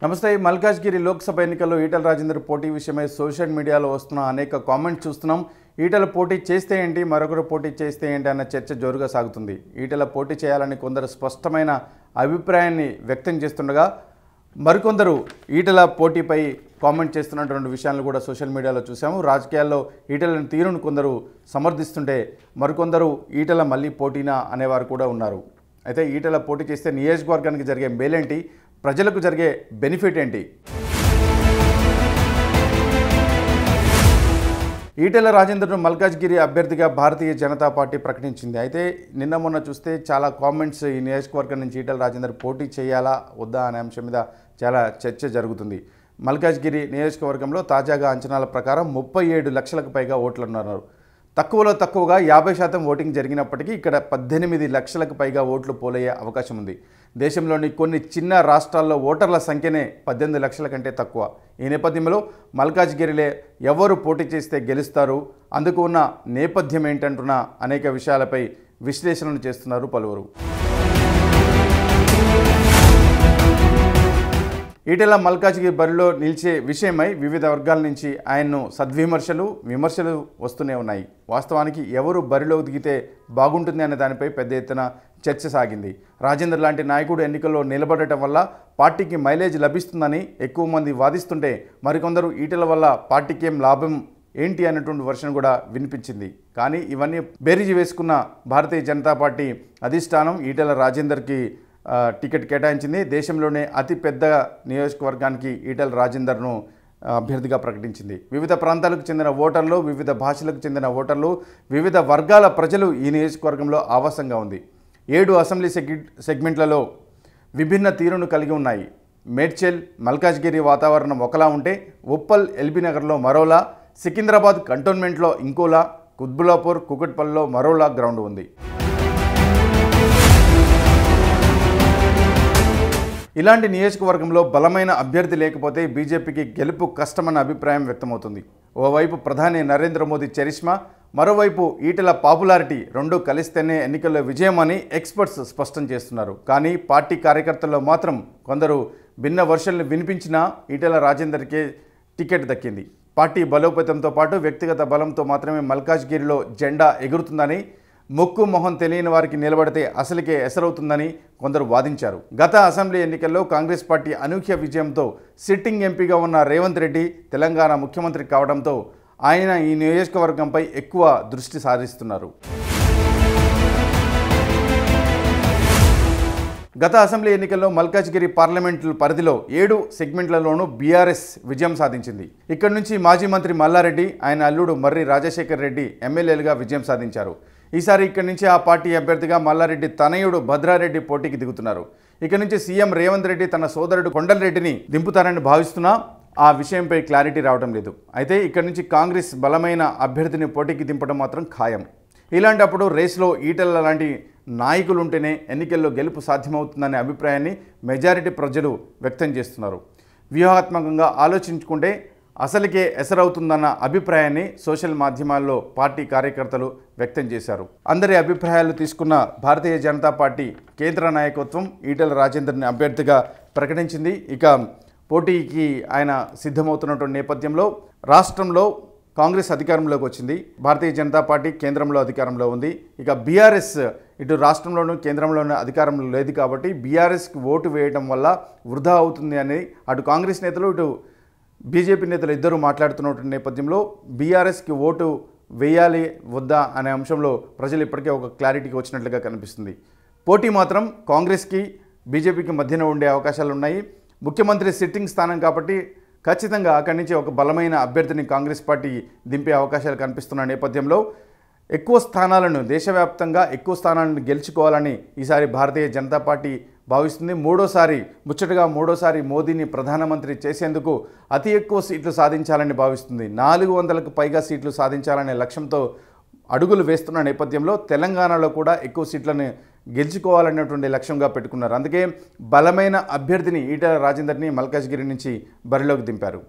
నమస్తే. మల్కాజ్గిరి లోక్సభ ఎన్నికల్లో ఈటల రాజేందర్ పోటీ విషయమై సోషల్ మీడియాలో వస్తున్న అనేక కామెంట్స్ చూస్తున్నాం. ఈటల పోటీ చేస్తే ఏంటి, మరొకరు పోటీ చేస్తే ఏంటి అన్న చర్చ జోరుగా సాగుతుంది. ఈటల పోటీ చేయాలని కొందరు స్పష్టమైన అభిప్రాయాన్ని వ్యక్తం చేస్తుండగా మరికొందరు ఈటల పోటీపై కామెంట్ చేస్తున్నటువంటి విషయాలను కూడా సోషల్ మీడియాలో చూసాము. రాజకీయాల్లో ఈటల తీరును కొందరు సమర్థిస్తుంటే మరికొందరు ఈటల మళ్ళీ పోటీనా అనేవారు కూడా ఉన్నారు. అయితే ఈటల పోటీ చేస్తే నియోజకవర్గానికి జరిగే మేలేంటి, ప్రజలకు జరిగే బెనిఫిట్ ఏంటి? ఈటల రాజేందర్ను మల్కాజ్గిరి అభ్యర్థిగా భారతీయ జనతా పార్టీ ప్రకటించింది. అయితే నిన్న మొన్న చూస్తే చాలా కామెంట్స్ ఈ నియోజకవర్గం నుంచి ఈటల రాజేందర్ పోటీ చేయాలా వద్దా అనే అంశం మీద చాలా చర్చ జరుగుతుంది. మల్కాజ్గిరి నియోజకవర్గంలో తాజాగా అంచనాల ప్రకారం 37 లక్షలకు పైగా ఓట్లు ఉన్నారు. తక్కువలో తక్కువగా 50% ఓటింగ్ జరిగినప్పటికీ ఇక్కడ 18 లక్షలకు పైగా ఓట్లు పోలయ్యే అవకాశం ఉంది. దేశంలోని కొన్ని చిన్న రాష్ట్రాల్లో ఓటర్ల సంఖ్యనే 18 లక్షల కంటే తక్కువ. ఈ నేపథ్యంలో మల్కాజ్గిరిలో ఎవరు పోటీ చేస్తే గెలుస్తారు, అందుకు ఉన్న నేపథ్యం ఏంటంటున్న అనేక విషయాలపై విశ్లేషణలు చేస్తున్నారు పలువురు. ఈటల మల్కాజ్గిరి బరిలో నిలిచే విషయమై వివిధ వర్గాల నుంచి ఆయన్ను విమర్శలు వస్తూనే ఉన్నాయి. వాస్తవానికి ఎవరు బరిలో దిగితే బాగుంటుంది అనే దానిపై పెద్ద ఎత్తున చర్చ సాగింది. రాజేందర్ లాంటి నాయకుడు ఎన్నికల్లో నిలబడటం వల్ల పార్టీకి మైలేజ్ లభిస్తుందని ఎక్కువ మంది వాదిస్తుంటే మరికొందరు ఈటల వల్ల పార్టీకి ఏం లాభం ఏంటి అన్నటువంటి వర్షన్ కూడా వినిపించింది. కానీ ఇవన్నీ బేరీజు వేసుకున్న భారతీయ జనతా పార్టీ అధిష్టానం ఈటల రాజేందర్కి టికెట్ కేటాయించింది. దేశంలోనే అతిపెద్ద నియోజకవర్గానికి ఈటల రాజేందర్ను అభ్యర్థిగా ప్రకటించింది. వివిధ ప్రాంతాలకు చెందిన ఓటర్లు, వివిధ భాషలకు చెందిన ఓటర్లు, వివిధ వర్గాల ప్రజలు ఈ నియోజకవర్గంలో ఆవాసంగా ఉంది. 7 అసెంబ్లీ సెగ్మెంట్లలో విభిన్న తీరును కలిగి ఉన్నాయి. మేడ్చల్, మల్కాజ్గిరి వాతావరణం ఒకలా ఉంటే ఉప్పల్, ఎల్బీనగర్లో మరోలా, సికింద్రాబాద్ కంటోన్మెంట్లో ఇంకోలా, కుత్బుల్లాపూర్, కుకట్పల్లిలో మరోలా గ్రౌండ్ ఉంది. ఇలాంటి నియోజకవర్గంలో బలమైన అభ్యర్థి లేకపోతే బీజేపీకి గెలుపు కష్టమన్న అభిప్రాయం వ్యక్తమవుతుంది. ఓవైపు ప్రధాని నరేంద్ర మోదీ చరిష్మా, మరోవైపు ఈటల పాపులారిటీ రెండూ కలిస్తేనే ఎన్నికల్లో విజయం అని ఎక్స్పర్ట్స్ స్పష్టం చేస్తున్నారు. కానీ పార్టీ కార్యకర్తల్లో మాత్రం కొందరు భిన్న వర్షన్లు వినిపించినా ఈటల రాజేందర్కే టికెట్ దక్కింది. పార్టీ బలోపేతంతో పాటు వ్యక్తిగత బలంతో మాత్రమే మల్కాజ్గిరిలో జెండా ఎగురుతుందని, మొక్కు మొహం తెలియని వారికి నిలబడితే అసలుకే ఎసరవుతుందని కొందరు వాదించారు. గత అసెంబ్లీ ఎన్నికల్లో కాంగ్రెస్ పార్టీ అనూహ్య విజయంతో సిట్టింగ్ ఎంపీగా ఉన్న రేవంత్ రెడ్డి తెలంగాణ ముఖ్యమంత్రి కావడంతో ఆయన ఈ నియోజకవర్గంపై ఎక్కువ దృష్టి సారిస్తున్నారు. గత అసెంబ్లీ ఎన్నికల్లో మల్కాజ్గిరి పార్లమెంటు పరిధిలో 7 సెగ్మెంట్లలోనూ బీఆర్ఎస్ విజయం సాధించింది. ఇక్కడి నుంచి మాజీ మంత్రి మల్లారెడ్డి, ఆయన అల్లుడు మర్రి రాజశేఖర్ రెడ్డి ఎమ్మెల్యేలుగా విజయం సాధించారు. ఈసారి ఇక్కడి నుంచి ఆ పార్టీ అభ్యర్థిగా మల్లారెడ్డి తనయుడు భద్రారెడ్డి పోటీకి దిగుతున్నారు. ఇక్కడి నుంచి సీఎం రేవంత్ రెడ్డి తన సోదరుడు కొండలరెడ్డిని దింపుతారని భావిస్తున్నా ఆ విషయంపై క్లారిటీ రావడం లేదు. అయితే ఇక్కడి నుంచి కాంగ్రెస్ బలమైన అభ్యర్థిని పోటీకి దింపడం మాత్రం ఖాయం. ఇలాంటప్పుడు రేసులో ఈటల లాంటి నాయకులు ఉంటేనే ఎన్నికల్లో గెలుపు సాధ్యమవుతుందనే అభిప్రాయాన్ని మెజారిటీ ప్రజలు వ్యక్తం చేస్తున్నారు. వ్యూహాత్మకంగా ఆలోచించుకుంటే అసలుకే ఎసరవుతుందన్న అభిప్రాయాన్ని సోషల్ మాధ్యమాల్లో పార్టీ కార్యకర్తలు వ్యక్తం చేశారు. అందరి అభిప్రాయాలు తీసుకున్న భారతీయ జనతా పార్టీ కేంద్ర నాయకత్వం ఈటల రాజేందర్ని అభ్యర్థిగా ప్రకటించింది. ఇక పోటీకి ఆయన సిద్ధమవుతున్నటువంటి నేపథ్యంలో రాష్ట్రంలో కాంగ్రెస్ అధికారంలోకి వచ్చింది. భారతీయ జనతా పార్టీ కేంద్రంలో అధికారంలో ఉంది. ఇక బీఆర్ఎస్ ఇటు రాష్ట్రంలోనూ కేంద్రంలోనూ అధికారంలో లేదు కాబట్టి బీఆర్ఎస్కి ఓటు వేయడం వల్ల వృధా అవుతుంది అని అటు కాంగ్రెస్ నేతలు ఇటు బీజేపీ నేతలు ఇద్దరు మాట్లాడుతున్నటువంటి నేపథ్యంలో బీఆర్ఎస్కి ఓటు వేయాలి వద్దా అనే అంశంలో ప్రజలు ఇప్పటికే ఒక క్లారిటీకి వచ్చినట్లుగా కనిపిస్తుంది. పోటీ మాత్రం కాంగ్రెస్కి బీజేపీకి మధ్యన ఉండే అవకాశాలు ఉన్నాయి. ముఖ్యమంత్రి సిట్టింగ్ స్థానం కాబట్టి ఖచ్చితంగా అక్కడి నుంచి ఒక బలమైన అభ్యర్థిని కాంగ్రెస్ పార్టీ దింపే అవకాశాలు కనిపిస్తున్న నేపథ్యంలో దేశవ్యాప్తంగా ఎక్కువ స్థానాలను గెలుచుకోవాలని ఈసారి భారతీయ జనతా పార్టీ భావిస్తుంది. ముచ్చటగా మూడోసారి మోదీని ప్రధానమంత్రి చేసేందుకు అతి ఎక్కువ సీట్లు సాధించాలని భావిస్తుంది. 400కు పైగా సీట్లు సాధించాలనే లక్ష్యంతో అడుగులు వేస్తున్న నేపథ్యంలో తెలంగాణలో కూడా ఎక్కువ సీట్లను గెలుచుకోవాలనేటువంటి లక్ష్యంగా పెట్టుకున్నారు. అందుకే బలమైన అభ్యర్థిని ఈటల రాజేందర్ని మల్కాజ్గిరి నుంచి బరిలోకి దింపారు.